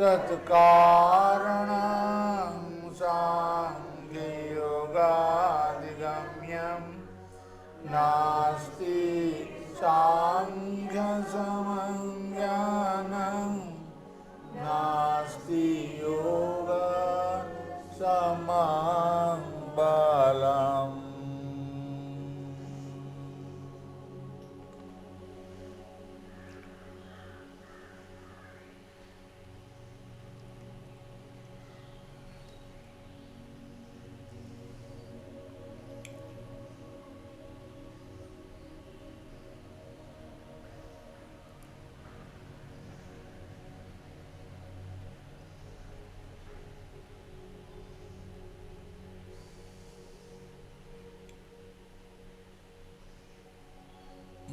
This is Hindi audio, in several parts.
तत्कारणं सांख्ययोगादिगम्यं नास्ति सांख्यसमं ज्ञानं नास्ति योग समं बलम्।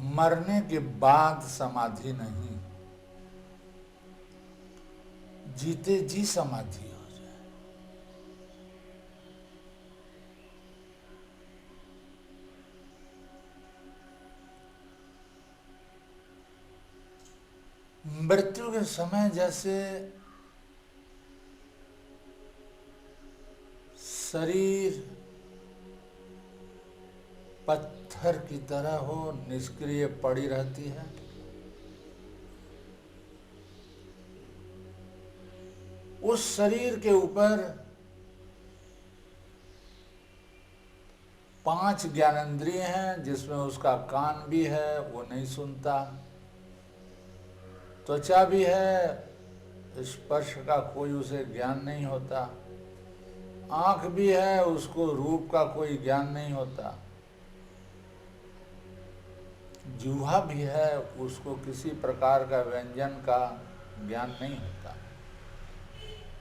मरने के बाद समाधि नहीं, जीते जी समाधि हो जाए। मृत्यु के समय जैसे शरीर पत्थर की तरह हो, निष्क्रिय पड़ी रहती है, उस शरीर के ऊपर 5 ज्ञानेंद्रिय हैं, जिसमें उसका कान भी है, वो नहीं सुनता, त्वचा भी है, स्पर्श का कोई उसे ज्ञान नहीं होता, आंख भी है, उसको रूप का कोई ज्ञान नहीं होता, जिह्वा भी है, उसको किसी प्रकार का व्यंजन का ज्ञान नहीं होता,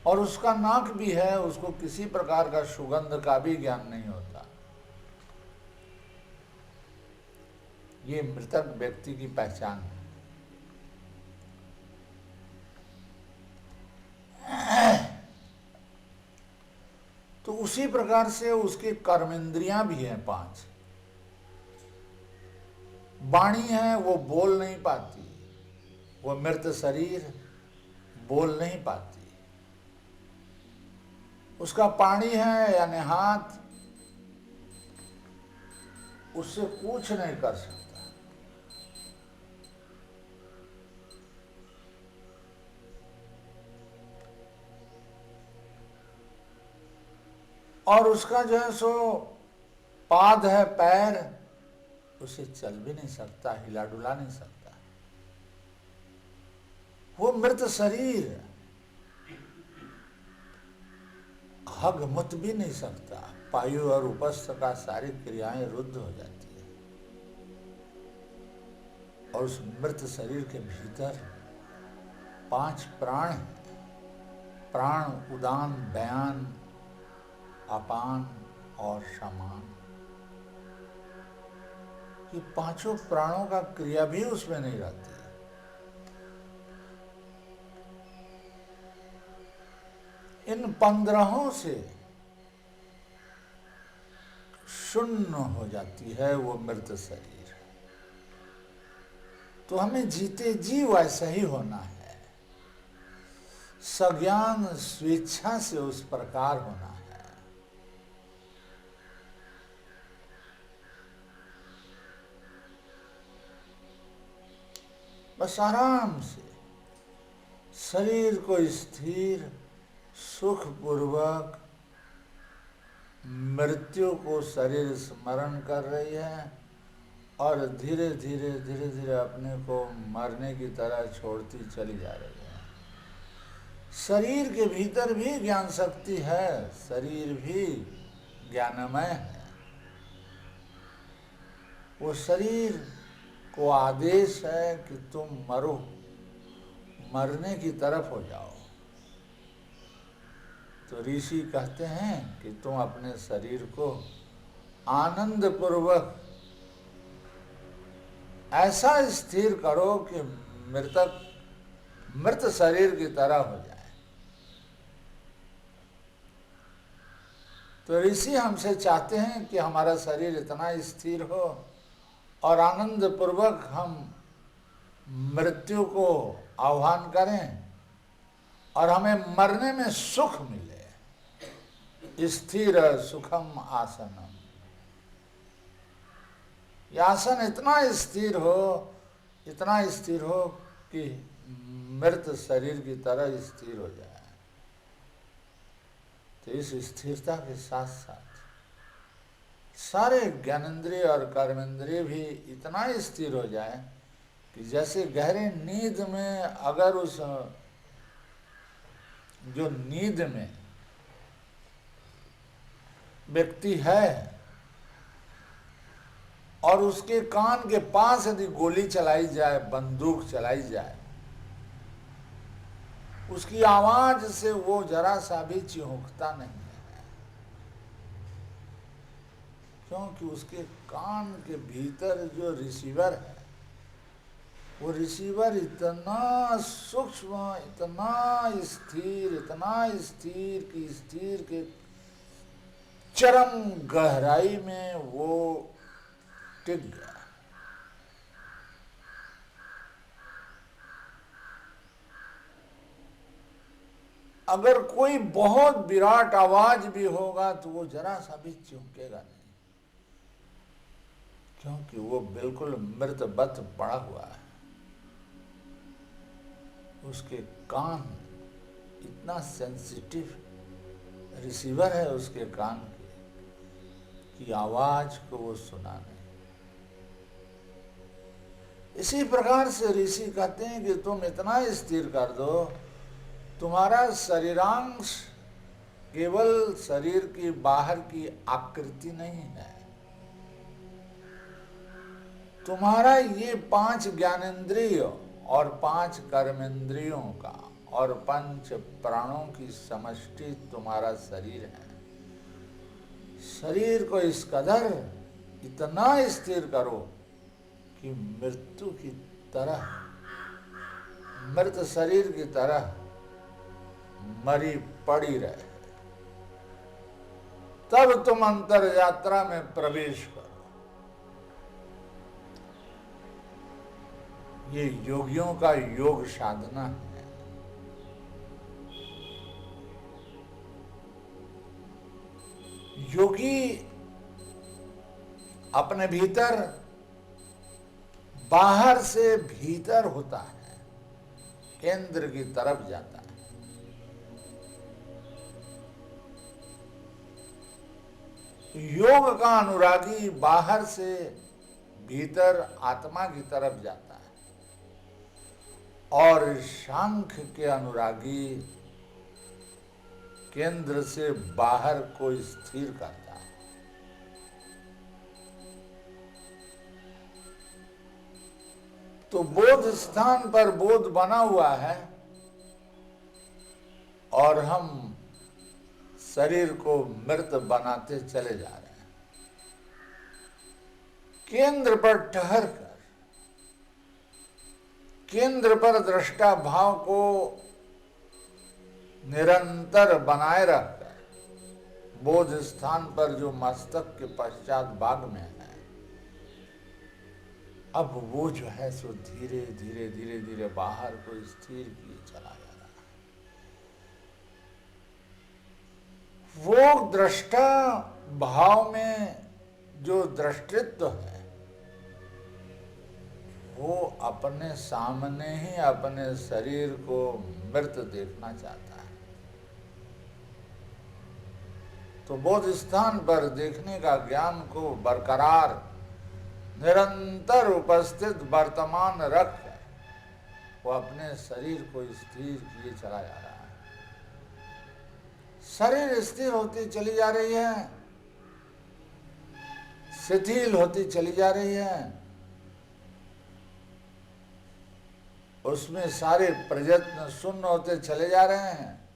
और उसका नाक भी है, उसको किसी प्रकार का सुगंध का भी ज्ञान नहीं होता। ये मृतक व्यक्ति की पहचान है। तो उसी प्रकार से उसके कर्मेंद्रियां भी हैं 5। वाणी है, वो बोल नहीं पाती, वो मृत शरीर बोल नहीं पाती। उसका पानी है यानी हाथ, उससे कुछ नहीं कर सकता। और उसका जो है सो पाद है, पैर, उसे चल भी नहीं सकता, हिला डुला नहीं सकता। वो मृत शरीर हग मुत भी नहीं सकता, पायु और उपस्थ का सारी क्रियाएं रुद्ध हो जाती है। और उस मृत शरीर के भीतर 5 प्राण हैं, प्राण, उदान, बयान, अपान और समान। ये 5 प्राणों का क्रिया भी उसमें नहीं रहती है। इन 15 से शून्य हो जाती है वो मृत शरीर। तो हमें जीते जी वैसा ही होना है, सज्ञान स्वेच्छा से उस प्रकार होना है। बस आराम से शरीर को स्थिर सुखपूर्वक मृत्यु को शरीर स्मरण कर रही है और धीरे धीरे धीरे धीरे अपने को मरने की तरह छोड़ती चली जा रही है। शरीर के भीतर भी ज्ञान शक्ति है, शरीर भी ज्ञानमय है। वो शरीर को आदेश है कि तुम मरो, मरने की तरफ हो जाओ। तो ऋषि कहते हैं कि तुम अपने शरीर को आनंद पूर्वक ऐसा स्थिर करो कि मृत शरीर की तरह हो जाए। तो ऋषि हमसे चाहते हैं कि हमारा शरीर इतना स्थिर हो और आनंद पूर्वक हम मृत्यु को आह्वान करें और हमें मरने में सुख मिले। स्थिर सुखम आसनम, यह आसन इतना स्थिर हो कि मृत शरीर की तरह स्थिर हो जाए। तो इस स्थिरता के साथ साथ सारे ज्ञानेंद्रिय और कर्मेंद्रिय भी इतना स्थिर हो जाए कि जैसे गहरे नींद में अगर उस जो नींद में व्यक्ति है और उसके कान के पास यदि गोली चलाई जाए, बंदूक चलाई जाए, उसकी आवाज से वो जरा सा भी चिहुकता नहीं है, क्योंकि उसके कान के भीतर जो रिसीवर है, वो रिसीवर इतना सूक्ष्म, इतना स्थिर कि स्थिर के चरम गहराई में वो टिक गया। अगर कोई बहुत विराट आवाज भी होगा तो वो जरा सा भी चौंकेगा नहीं, क्योंकि वो बिल्कुल मृतवत पड़ा हुआ है। उसके कान इतना सेंसिटिव रिसीवर है उसके कान के कि आवाज को वो सुना नहीं। इसी प्रकार से ऋषि कहते हैं कि तुम इतना स्थिर कर दो, तुम्हारा शरीरांश केवल शरीर की बाहर की आकृति नहीं है, तुम्हारा ये 5 ज्ञानेंद्रिय और 5 कर्मेंद्रियों का और 5 प्राणों की समष्टि तुम्हारा शरीर है। शरीर को इस कदर इतना स्थिर करो कि मृत्यु की तरह, मृत शरीर की तरह मरी पड़ी रहे, तब तुम अंतर यात्रा में प्रवेश करो। ये योगियों का योग साधना है। योगी अपने भीतर, बाहर से भीतर होता है, केंद्र की तरफ जाता है। योग का अनुरागी बाहर से भीतर आत्मा की तरफ जाता है और सांख्य के अनुरागी केंद्र से बाहर को स्थिर करता है। तो बोध स्थान पर बोध बना हुआ है और हम शरीर को मृत बनाते चले जा रहे हैं। केंद्र पर ठहर कर, केंद्र पर दृष्टा भाव को निरंतर बनाए रखकर बोध स्थान पर जो मस्तक के पश्चात भाग में है, अब वो जो है सो धीरे धीरे धीरे धीरे बाहर को स्थिर किए चला जा रहा है। वो दृष्टा भाव में जो दृष्टित्व है, वो अपने सामने ही अपने शरीर को मृत देखना चाहता है। तो बोध स्थान पर देखने का ज्ञान को बरकरार निरंतर उपस्थित वर्तमान रख वो अपने शरीर को स्थिर किए चला जा रहा है। शरीर स्थिर होती चली जा रही है, शिथिल होती चली जा रही है, उसमें सारे प्रयत्न शून्य होते चले जा रहे हैं।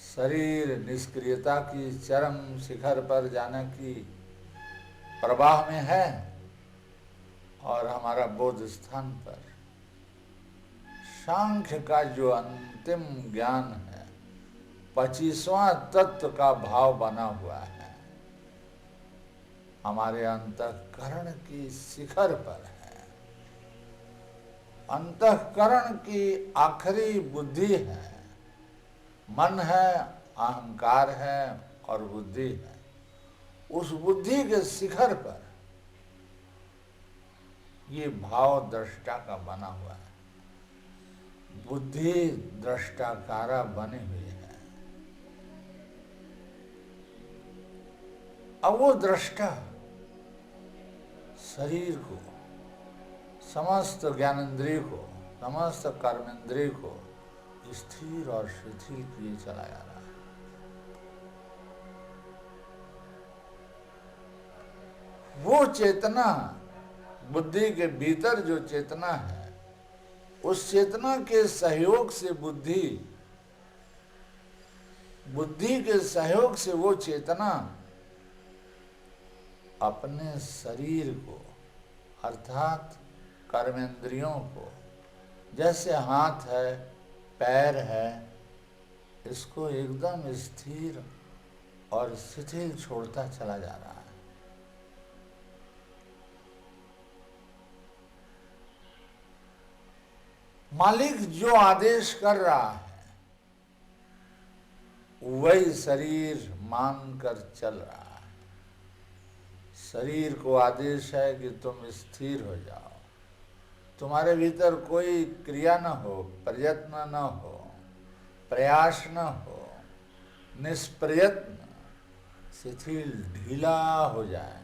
शरीर निष्क्रियता की चरम शिखर पर जाने की प्रवाह में है और हमारा बोध स्थान पर सांख्य का जो अंतिम ज्ञान है, 25वां तत्व का भाव बना हुआ है, हमारे अंतःकरण की शिखर पर है। अंतःकरण की आखिरी बुद्धि है, मन है, अहंकार है और बुद्धि है। उस बुद्धि के शिखर पर ये भाव दृष्टा का बना हुआ है। बुद्धि दृष्टाकारा बनी हुई है। अब वो दृष्टा शरीर को, समस्त ज्ञानेंद्रिय को, समस्त कर्मेंद्रिय को स्थिर और शिथिल किए चला जा रहा है। वो चेतना, बुद्धि के भीतर जो चेतना है, उस चेतना के सहयोग से बुद्धि के सहयोग से वो चेतना अपने शरीर को अर्थात कर्मेंद्रियों को, जैसे हाथ है, पैर है, इसको एकदम स्थिर और शिथिल छोड़ता चला जा रहा है। मालिक जो आदेश कर रहा है वही शरीर मानकर चल रहा है। शरीर को आदेश है कि तुम स्थिर हो जाओ, तुम्हारे भीतर कोई क्रिया न हो, प्रयत्न न हो, प्रयास न हो, निष्प्रयत्न शिथिल ढीला हो जाए।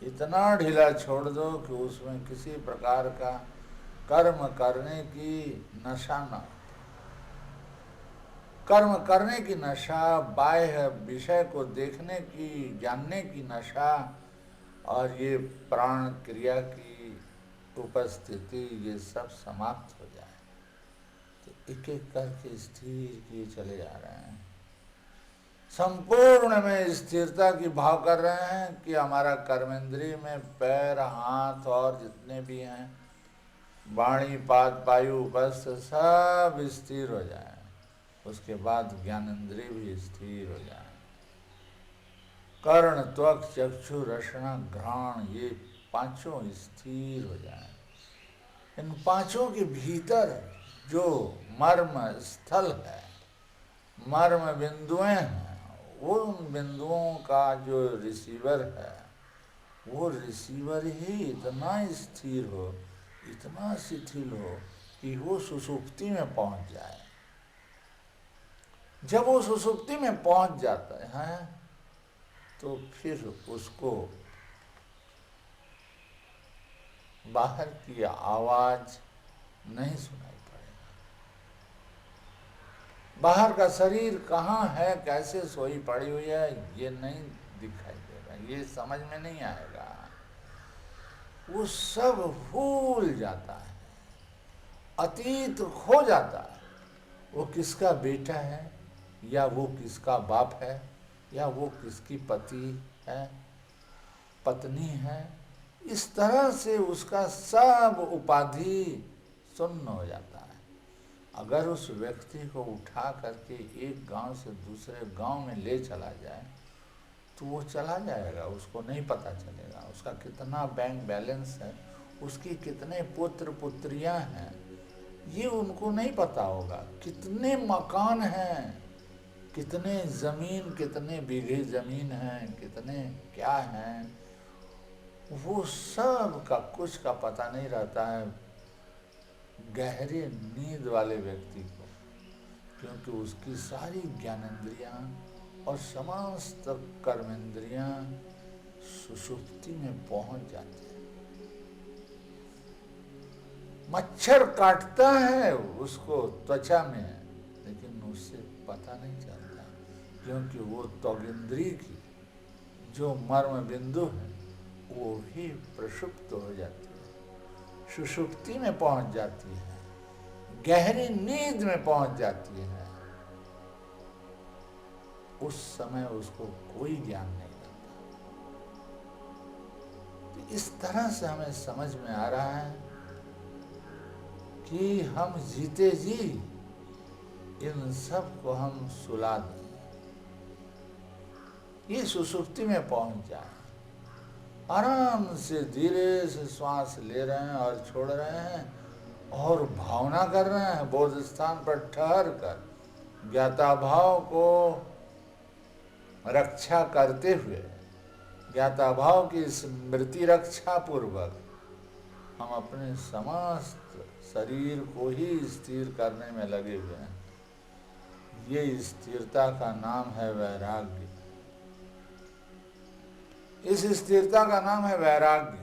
इतना ढीला छोड़ दो कि उसमें किसी प्रकार का कर्म करने की नशा न हो। कर्म करने की नशा, बाह्य विषय को देखने की, जानने की नशा और ये प्राण क्रिया की उपस्थिति, ये सब समाप्त हो जाए। तो एक एक करके स्थिर किए चले जा रहे हैं। संपूर्ण में स्थिरता की भाव कर रहे हैं कि हमारा कर्मेंद्रिय में पैर, हाथ और जितने भी हैं, वाणी, पाद, वायु, उपस्थ, सब स्थिर हो जाए। उसके बाद ज्ञानेंद्रिय भी स्थिर हो जाए। कर्ण, त्वक, चक्षु, रसना, घ्राण, ये पांचों स्थिर हो जाए। इन पांचों के भीतर जो मर्म स्थल है, मर्म बिंदुएं हैं, उन बिंदुओं का जो रिसीवर है, वो रिसीवर ही इतना स्थिर हो, इतना शिथिल हो कि वो सुषुप्ति में पहुंच जाए। जब वो सुषुप्ति में पहुंच जाता है तो फिर उसको बाहर की आवाज नहीं सुनाई पड़ेगा। बाहर का शरीर कहाँ है, कैसे सोई पड़ी हुई है, ये नहीं दिखाई देगा, ये समझ में नहीं आएगा। वो सब भूल जाता है, अतीत खो जाता है। वो किसका बेटा है, या वो किसका बाप है, या वो किसकी पति है, पत्नी है, इस तरह से उसका सब उपाधि शून्य हो जाता है। अगर उस व्यक्ति को उठा करके एक गांव से दूसरे गांव में ले चला जाए तो वो चला जाएगा, उसको नहीं पता चलेगा उसका कितना बैंक बैलेंस है, उसकी कितने पुत्र पुत्रियां हैं, ये उनको नहीं पता होगा। कितने मकान हैं, कितने ज़मीन, कितने बीघे ज़मीन हैं, कितने क्या हैं, वो सब का कुछ का पता नहीं रहता है गहरे नींद वाले व्यक्ति को, क्योंकि उसकी सारी ज्ञानेंद्रियां और समस्त कर्मेंद्रियां सुषुप्ति में पहुंच जाती हैं। मच्छर काटता है उसको त्वचा में, लेकिन उससे पता नहीं चलता, क्योंकि वो त्वगिंद्रिय की जो मर्म बिंदु है वो भी प्रसुप्त हो जाती है, सुषुप्ति में पहुंच जाती है, गहरी नींद में पहुंच जाती है। उस समय उसको कोई ज्ञान नहीं रहता। तो इस तरह से हमें समझ में आ रहा है कि हम जीते जी इन सब को हम सुला दें, ये सुषुप्ति में पहुंच जाए, आराम से धीरे से श्वास ले रहे हैं और छोड़ रहे हैं और भावना कर रहे हैं बोध स्थान पर ठहर कर ज्ञाता भाव को रक्षा करते हुए, ज्ञाता भाव की स्मृति रक्षा पूर्वक हम अपने समस्त शरीर को ही स्थिर करने में लगे हुए हैं। ये स्थिरता का नाम है वैराग्य। इस स्थिरता का नाम है वैराग्य।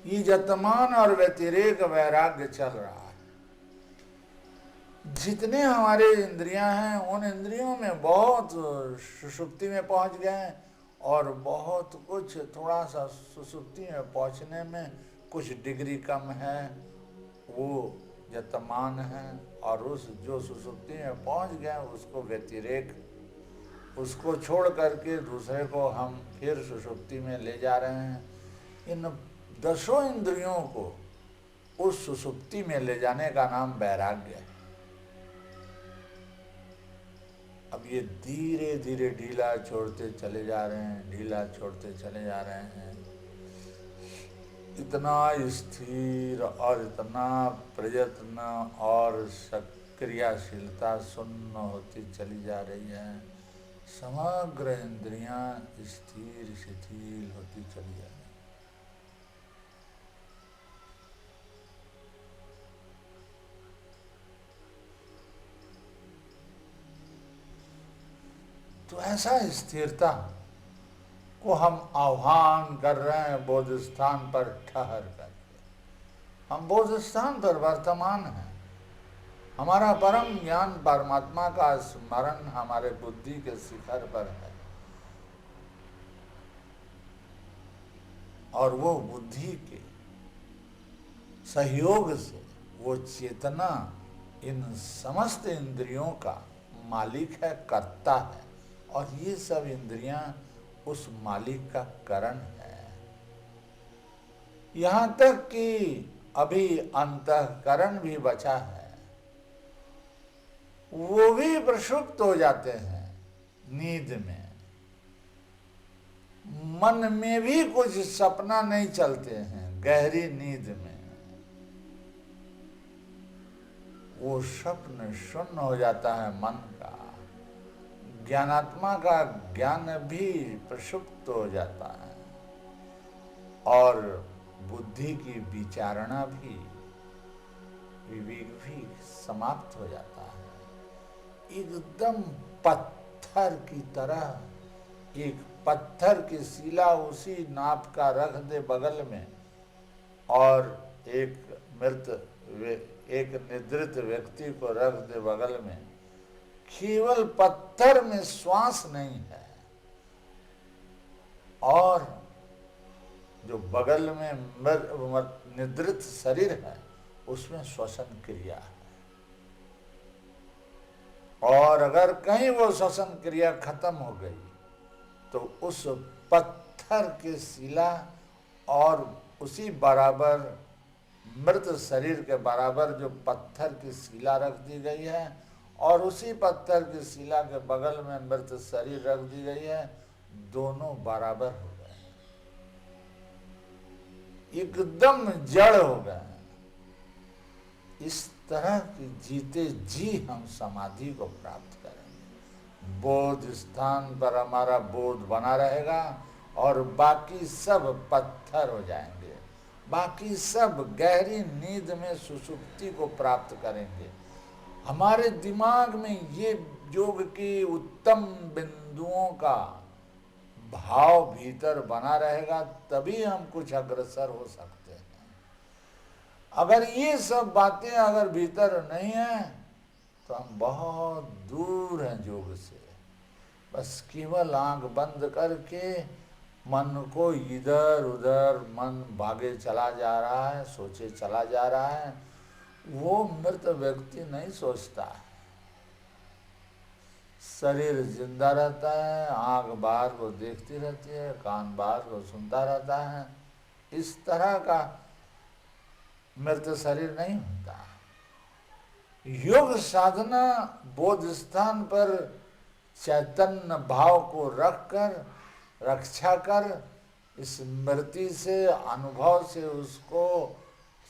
ये जतमान और व्यतिरेक वैराग्य चल रहा है। जितने हमारे इंद्रियां हैं उन इंद्रियों में बहुत सुषुप्ति में पहुंच गए हैं और बहुत कुछ थोड़ा सा सुषुप्ति में पहुंचने में कुछ डिग्री कम है, वो जतमान है। और उस जो सुषुप्ति में पहुंच गए उसको व्यतिरेक, उसको छोड़ करके दूसरे को हम फिर सुषुप्ति में ले जा रहे हैं। इन 10 इंद्रियों को उस सुषुप्ति में ले जाने का नाम वैराग्य है। अब ये धीरे धीरे ढीला छोड़ते चले जा रहे हैं, ढीला छोड़ते चले जा रहे हैं। इतना स्थिर और इतना प्रयत्न और सक्रियशीलता शून्य होती चली जा रही है। समग्र इंद्रियां स्थिर शिथिल होती चली जा रही है। तो ऐसा स्थिरता को हम आह्वान कर रहे हैं बोध स्थान पर ठहर करके। हम बोध स्थान पर वर्तमान हैं। हमारा परम ज्ञान परमात्मा का स्मरण हमारे बुद्धि के शिखर पर है और वो बुद्धि के सहयोग से वो चेतना इन समस्त इंद्रियों का मालिक है, कर्ता है। और ये सब इंद्रियां उस मालिक का करण है। यहां तक कि अभी अंतःकरण भी बचा है, वो भी प्रक्षुब्ध हो जाते हैं नींद में। मन में भी कुछ सपना नहीं चलते हैं गहरी नींद में। वो स्वप्न शून्य हो जाता है मन का। ज्ञानात्मा का ज्ञान भी प्रक्षुब्ध हो जाता है और बुद्धि की विचारणा भी, विवेक भी समाप्त हो जाता है। एकदम पत्थर की तरह, एक पत्थर की शिला उसी नाप का रख दे बगल में और एक निद्रित व्यक्ति को रख दे बगल में, केवल पत्थर में श्वास नहीं है और जो बगल में निद्रित शरीर है उसमें श्वसन क्रिया है। और अगर कहीं वो श्वसन क्रिया खत्म हो गई तो उस पत्थर के शिला और उसी बराबर मृत शरीर के बराबर जो पत्थर की शिला रख दी गई है और उसी पत्थर की शिला के बगल में मृत शरीर रख दी गई है, दोनों बराबर हो गए, एकदम जड़ हो गए। इस तरह की जीते जी हम समाधि को प्राप्त करेंगे। बोध स्थान पर हमारा बोध बना रहेगा और बाकी सब पत्थर हो जाएंगे। बाकी सब गहरी नींद में सुषुप्ति को प्राप्त करेंगे। हमारे दिमाग में ये योग की उत्तम बिंदुओं का भाव भीतर बना रहेगा, तभी हम कुछ अग्रसर हो सकते हैं। अगर ये सब बातें अगर भीतर नहीं है तो हम बहुत दूर हैं योग से। बस केवल आंख बंद करके मन को इधर उधर मन भागे चला जा रहा है, सोचे चला जा रहा है। वो मृत व्यक्ति नहीं सोचता है। शरीर जिंदा रहता है, आंख बाहर को देखती रहती है, कान बाहर को सुनता रहता है। इस तरह का मृत शरीर नहीं होता। योग साधना बोध स्थान पर चैतन्य भाव को रखकर, रक्षा कर, स्मृति से, अनुभव से उसको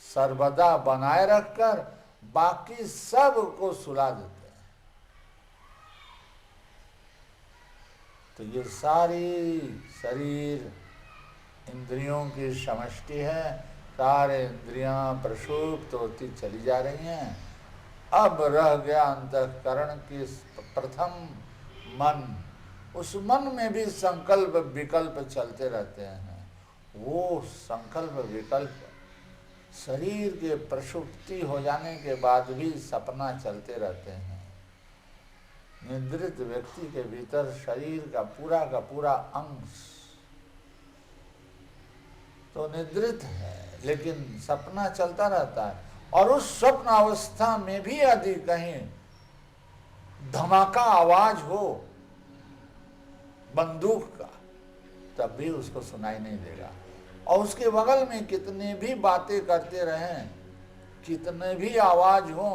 सर्वदा बनाए रखकर बाकी सब को सुला देते हैं। तो ये सारी शरीर इंद्रियों की समष्टि है, सारे इंद्रियां प्रसुप्त होती चली जा रही हैं। अब रह गया अंतःकरण की प्रथम मन। उस मन में भी संकल्प विकल्प चलते रहते हैं। वो संकल्प विकल्प शरीर के प्रसुप्ति हो जाने के बाद भी सपना चलते रहते हैं। निद्रित व्यक्ति के भीतर शरीर का पूरा अंश तो निद्रित है, लेकिन सपना चलता रहता है। और उस स्वप्न अवस्था में भी यदि कहीं धमाका आवाज हो बंदूक का, तब भी उसको सुनाई नहीं देगा। और उसके बगल में कितने भी बातें करते रहें, कितने भी आवाज हो,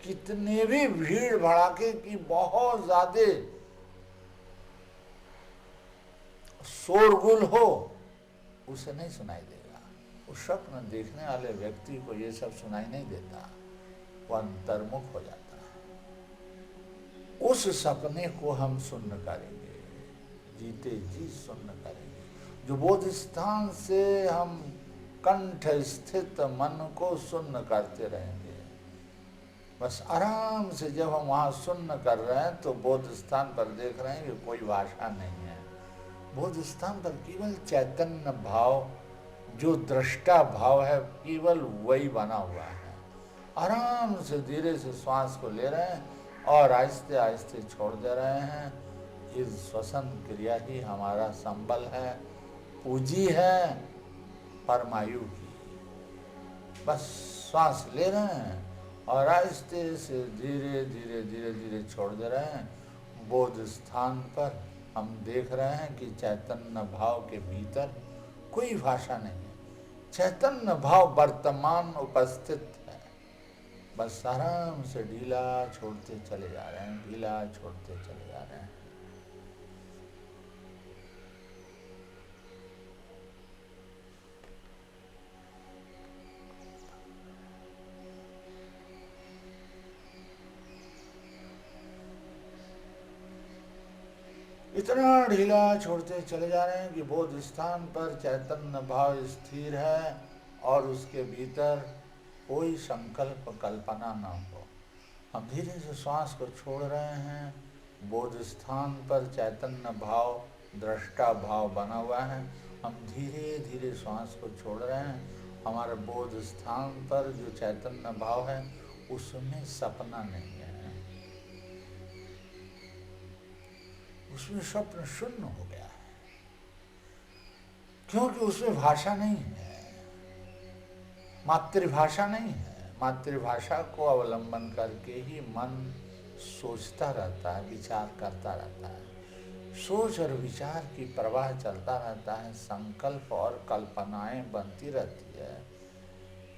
कितने भी भीड़ भड़ाके की बहुत ज्यादा शोरगुल हो, उसे नहीं सुनाई देगा। उस स्वप्न देखने वाले व्यक्ति को ये सब सुनाई नहीं देता, वो अंतर्मुख हो जाता है। उस सपने को हम सुन्न करेंगे, जीते जी सुन्न करेंगे। जो बोध स्थान से हम कंठ स्थित मन को सुन्न करते रहेंगे। बस आराम से जब हम वहाँ सुन्न कर रहे हैं तो बोध स्थान पर देख रहे हैं कि कोई भाषा नहीं है। बोध स्थान पर केवल चैतन्य भाव, जो दृष्टा भाव है, केवल वही बना हुआ है। आराम से धीरे से श्वास को ले रहे हैं और आहिस्ते आहिस्ते छोड़ दे रहे हैं। इस श्वसन क्रिया ही हमारा संबल है, पूंजी है परमायु की। बस श्वास ले रहे हैं और आहिस्ते से धीरे धीरे धीरे धीरे छोड़ दे रहे हैं। बोध स्थान पर हम देख रहे हैं कि चैतन्य भाव के भीतर कोई भाषा नहीं है। चैतन्य भाव वर्तमान उपस्थित है। बस आराम से ढीला छोड़ते चले जा रहे हैं, ढीला छोड़ते चले जा रहे हैं। इतना ढीला छोड़ते चले जा रहे हैं कि बोध स्थान पर चैतन्य भाव स्थिर है और उसके भीतर कोई संकल्प कल्पना न हो। हम धीरे से श्वास को छोड़ रहे हैं। बोध स्थान पर चैतन्य भाव, दृष्टा भाव बना हुआ है। हम धीरे धीरे श्वास को छोड़ रहे हैं। हमारे बोध स्थान पर जो चैतन्य भाव है उसमें सपना नहीं है, उसमें स्वप्न शून्य हो गया है, क्योंकि उसमें भाषा नहीं है, मातृभाषा नहीं है। मातृभाषा को अवलंबन करके ही मन सोचता रहता है, विचार करता रहता है। सोच और विचार की प्रवाह चलता रहता है। संकल्प और कल्पनाएं बनती रहती है।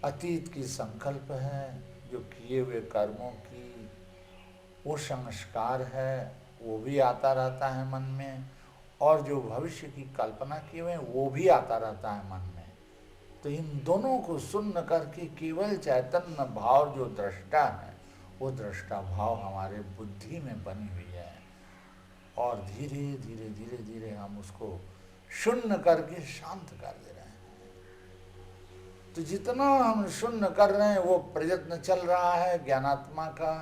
अतीत की संकल्प है, जो किए हुए कर्मों की वो संस्कार है, वो भी आता रहता है मन में। और जो भविष्य की कल्पना किए हुए वो भी आता रहता है मन में। तो इन दोनों को सुन्न करके केवल चैतन्य भाव जो दृष्टा है, वो दृष्टा भाव हमारे बुद्धि में बनी हुई है। और धीरे धीरे धीरे धीरे हम उसको शून्य करके शांत कर दे रहे हैं। तो जितना हम शून्य कर रहे हैं वो प्रयत्न चल रहा है ज्ञानात्मा का।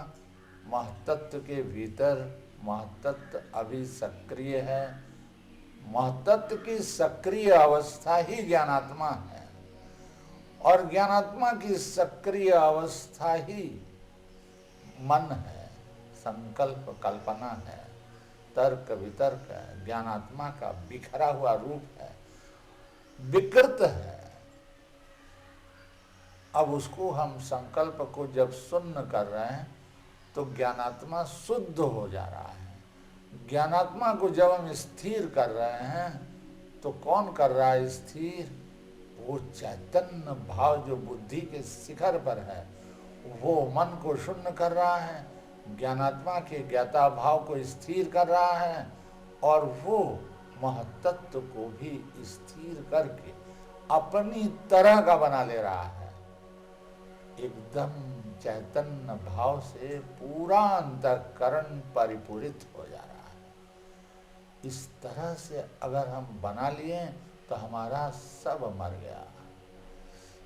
महतत्व के भीतर महतत्व अभी सक्रिय है। महतत्व की सक्रिय अवस्था ही ज्ञानात्मा है और ज्ञानात्मा की सक्रिय अवस्था ही मन है, संकल्प कल्पना है, तर्क वितर्क है। ज्ञानात्मा का बिखरा हुआ रूप है, विकृत है। अब उसको हम संकल्प को जब शून्य कर रहे हैं तो ज्ञानात्मा शुद्ध हो जा रहा है। ज्ञानात्मा को जब हम स्थिर कर रहे हैं तो कौन कर रहा है स्थिर? वो चैतन्य भाव जो बुद्धि के शिखर पर है, वो मन को शून्य कर रहा है, ज्ञानात्मा के ज्ञाता भाव को स्थिर कर रहा है और वो महतत्व को भी स्थिर करके अपनी तरह का बना ले रहा है। एकदम चैतन्य भाव से पूरा अंतःकरण परिपूरित हो जा रहा है। इस तरह से अगर हम बना लिए तो हमारा सब मर गया,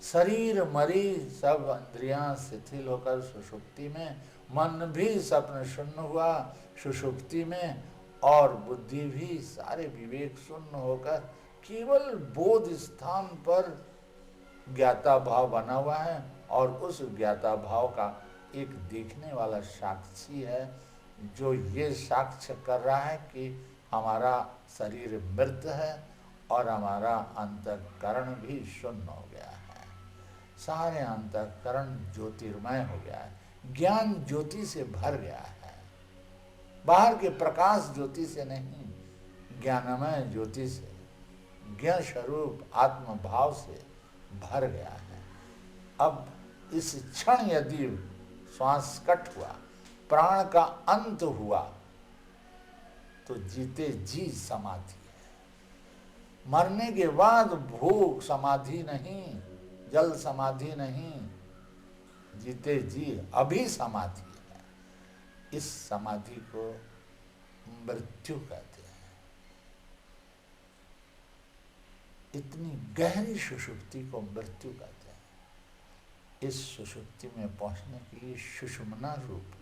शरीर मरी, सब इंद्रियां शिथिल होकर सुषुप्ति में, मन भी स्वप्न शून्य हुआ सुषुप्ति में, और बुद्धि भी सारे विवेक शून्य होकर केवल बोध स्थान पर ज्ञाता भाव बना हुआ है, और उस ज्ञाता भाव का एक देखने वाला साक्षी है, जो ये साक्ष्य कर रहा है कि हमारा शरीर मृत है और हमारा अंतःकरण भी शून्य हो गया है, सारे अंतःकरण ज्योतिर्मय हो गया है, ज्ञान ज्योति से भर गया है, बाहर के प्रकाश ज्योति से नहीं, ज्ञानमय ज्योति से, ज्ञान स्वरूप आत्म भाव से भर गया है। अब इस क्षण यदि श्वास कट हुआ, प्राण का अंत हुआ, तो जीते जी समाधि है। मरने के बाद भूख समाधि नहीं, जल समाधि नहीं, जीते जी अभी समाधि है। इस समाधि को मृत्यु कहते हैं। इतनी गहरी सुषुप्ति को मृत्यु कहते हैं। इस सुषुप्ति में पहुंचने के लिए सुषुम्ना रूप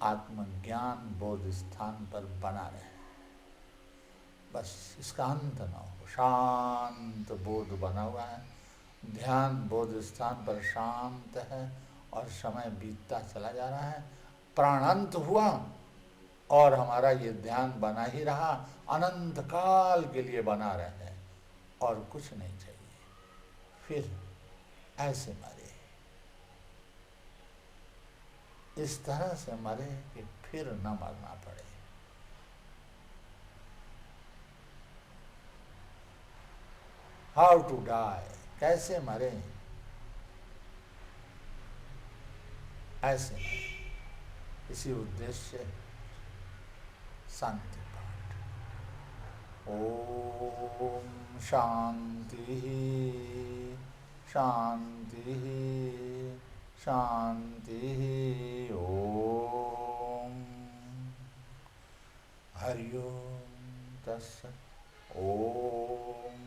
आत्मज्ञान बोध स्थान पर बना रहे, बस इसका अंत न हो। शांत बोध बना हुआ है, ध्यान बोध स्थान पर शांत है, और समय बीतता चला जा रहा है, प्राणांत हुआ और हमारा ये ध्यान बना ही रहा, अनंत काल के लिए बना रहे, और कुछ नहीं चाहिए। फिर ऐसे मरे, इस तरह से मरे कि फिर न मरना पड़े। हाउ टू डाई, कैसे मरे, ऐसे मरे। इसी उद्देश्य से शांति पाठ। ओम शांति शांति शांति। ओम हरि ओम तत्सत्। ओम